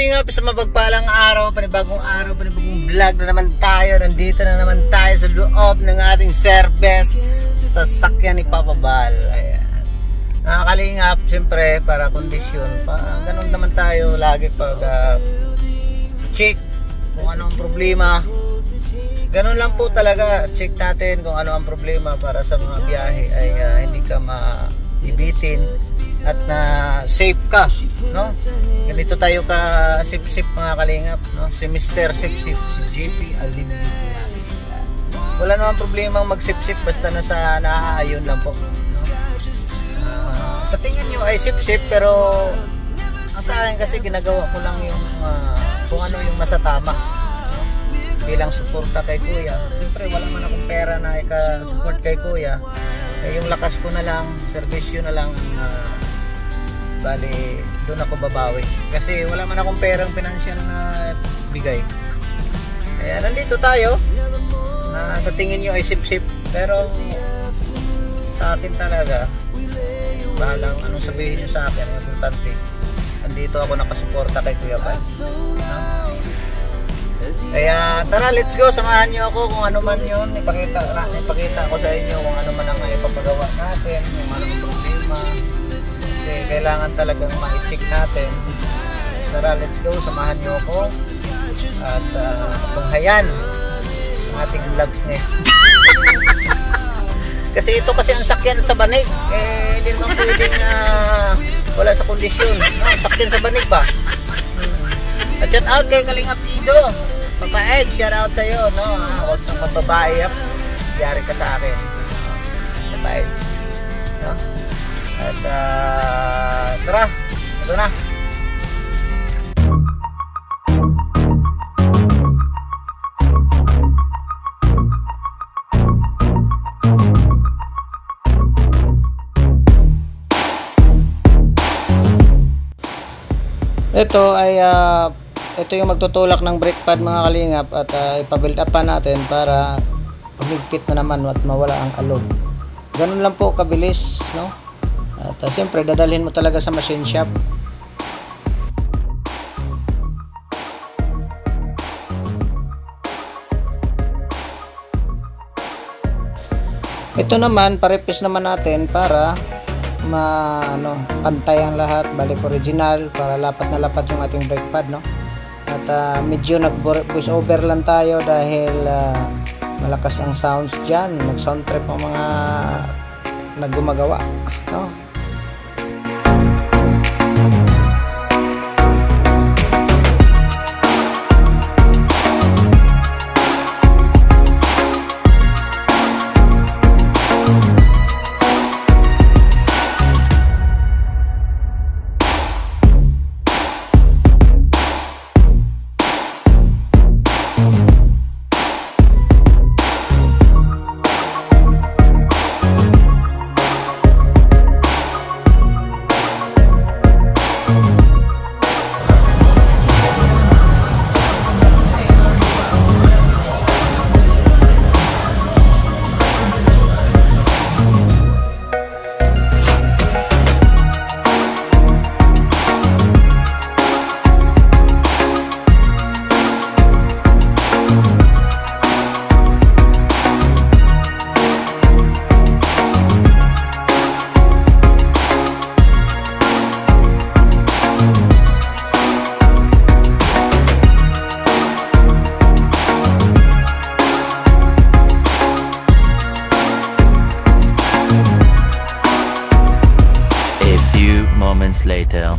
kalingap, sa mapagpalang araw, panibagong vlog na naman tayo. Nandito na naman tayo sa loob ng ating service sa sakyan ni Papa Bal. Ayan. Kalingap, siyempre para kondisyon, ganun naman tayo lagi pag check kung ano ang problema. Ganun lang po talaga, check natin kung ano ang problema para sa mga biyahe ay hindi ka maibitin at na safe ka, no? Ganito tayo ka sip-sip mga kalingap, no? Si Mr. Sip-Sip, si JP Alimni. Wala namang problema mag-sip-sip basta nasa naaayon lang po, no? Sa tingin nyo ay sip-sip, pero ang sa akin kasi ginagawa ko lang yung kung ano yung nasa tama, no? Bilang suporta kay Kuya. Siyempre wala man akong pera na ika-support kay Kuya, yung lakas ko na lang, servisyo na lang, bali doon ako babawi kasi wala man akong perang pinansyal na bigay. Kaya nandito tayo na sa tingin nyo ay sip-sip, pero sa akin talaga bahalang anong sabihin nyo sa akin, importante nandito ako nakasuporta kay Kuya Bal, no? Kaya tara, let's go, samahan nyo ako kung ano man yun, ipakita ko sa inyo kung ano man ang ipapagawa natin, yung anong problema. Kasi kailangan talagang ma-check natin. Tara, let's go, samahan nyo ako at panghayan ang ating vlogs ngayon. Kasi ito kasi ang sakyan sa banig, hindi naman pwedeng wala sa kondisyon, no? Sakyan sa banig ba? At shout out kay Kalingap Ido, Papa Ed, shout out sa'yo, no? Huwag sa pagbabae, yari ka sa akin, Papa Ed, no? At tara, ito na. Ito ay ito yung magtutulak ng brake pad mga kalingap, at ipabuild up pa natin para pagligpit na naman at mawala ang alog. Ganun lang po kabilis, no? At siyempre dadalhin mo talaga sa machine shop. Ito naman parepis naman natin para pantay ang lahat, balik original, para lapat na lapat yung ating brake pad, no? At medyo nag voice over lang tayo dahil malakas ang sounds dyan, nag sound trip ang mga naggumagawa, no? Later.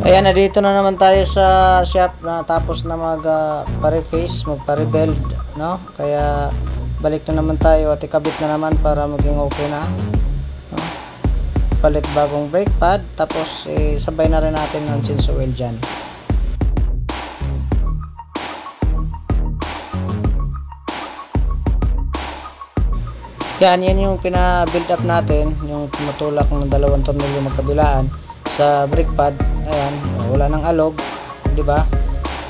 Ayan, na dito na naman tayo sa shop na tapos na magpa-reface, magpa-rebuild, no? Kaya balik na naman tayo at ikabit na naman para maging okay na, no? Palit bagong brake pad, tapos sabay na rin natin ng change oil dyan. Yan yung pina-build up natin, yung tumutulak ng dalawang tornilyo magkabilaan sa brake pad. Ayan, wala nang alog, di ba?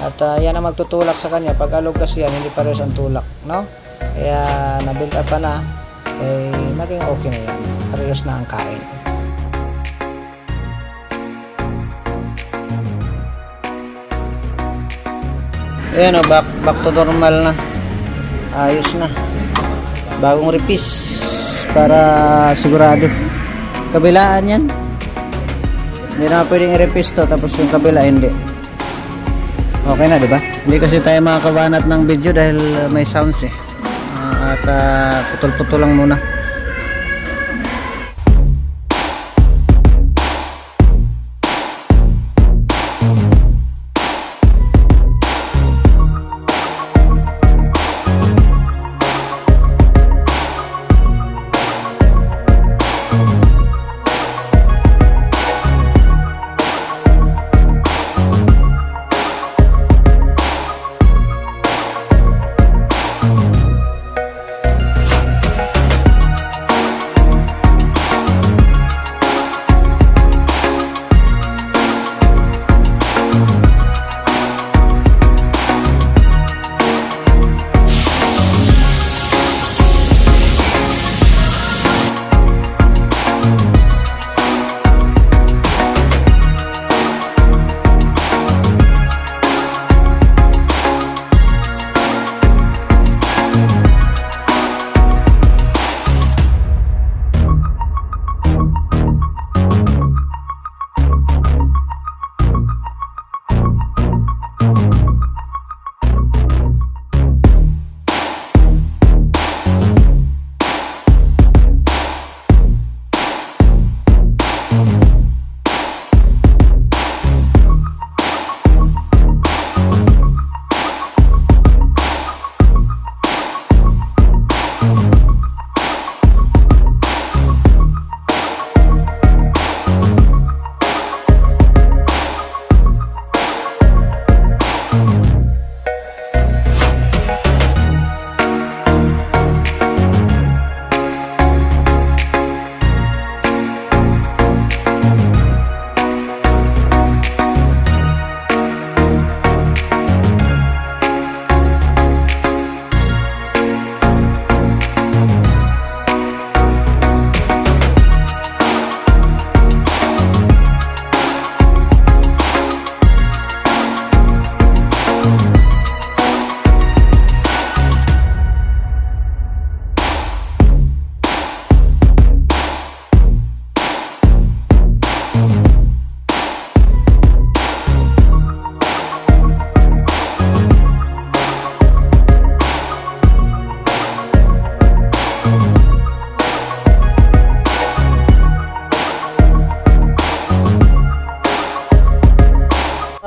At yan ang magtutulak sa kanya. Pag alog kasi yan, hindi parehas ang tulak, no? Kaya na-build up pa na, maging okay na yan. Parehas na ang kain. Ayan o, back to normal na. Ayos na. Bagong repis para sigurado. Kabilaan yan. Hindi na pwedeng i-repis to, tapos yung kabila hindi. Okay na, diba? Hindi kasi tayo makakabanat ng video dahil may sounds eh. At putol-putol lang muna.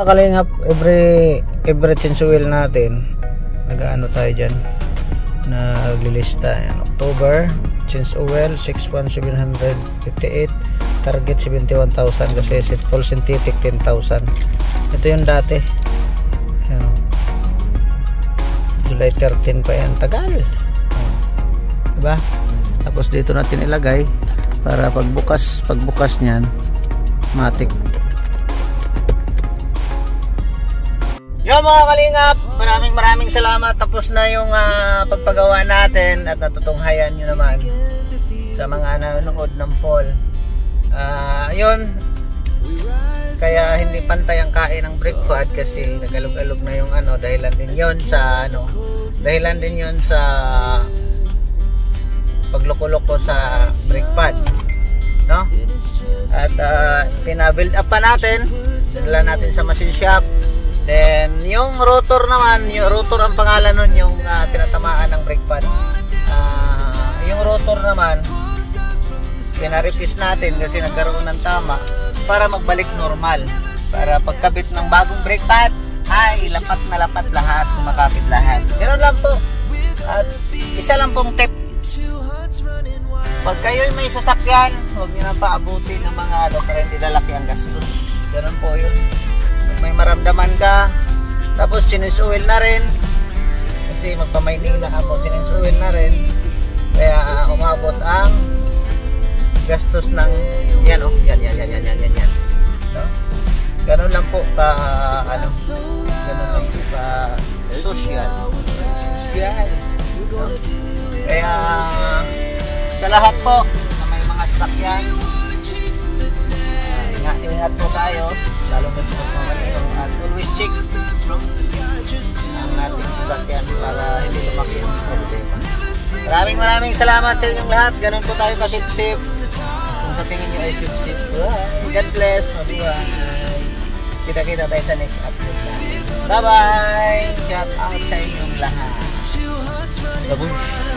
Kalingap, every change oil natin nag-ano tayo dyan, naglilista. Yan, October change oil 61,758, target 71,000 kasi full synthetic 10,000. Ito yung dati. Ayan, July 13 pa yan, tagal, diba? Tapos dito natin ilagay para pagbukas nyan matik. Yo mga kalingap, maraming salamat. Tapos na yung pagpagawa natin at natutunghayan nyo naman sa mga nanonood ng fall. Yun, kaya hindi pantay ang kain ng brake pad kasi nagalog-alog na yung dahilan din yon sa pagloko-loko sa brake pad, no? At pina-build up pa natin, dala natin sa machine shop. Then, yung rotor naman, yung rotor ang pangalan nun, yung tinatamaan ng brake pad. Yung rotor naman, pinarepis natin kasi nagkaroon ng tama para magbalik normal. Para pagkabit ng bagong brake pad, ay lapat na lapat lahat, kumakapit lahat. Ganoon lang po. At isa lang pong tips. Pag kayo'y may sasakyan, huwag nyo nang paabutin ng mga para hindi lalaki ang gastos. Ganoon po yun. May maramdaman ka, tapos change oil na rin kasi magpamaynila ako, change oil na rin, kaya umabot ang gastos ng yan no? Ganun lang po ka ganun lang po ka social, no? Kaya sa lahat po na may mga sasakyan, ingat po tayo. lalo mas magmamalino at always check ang ating sasakyan para hindi lumaki yung problema. Maraming salamat sa inyong lahat. Ganun po tayo kasip-sip. Kung sa tingin nyo ay sip-sip, God bless, mabuhay. Kita-kita tayo sa next upload natin. Bye-bye! Shout out sa inyong lahat. Babush!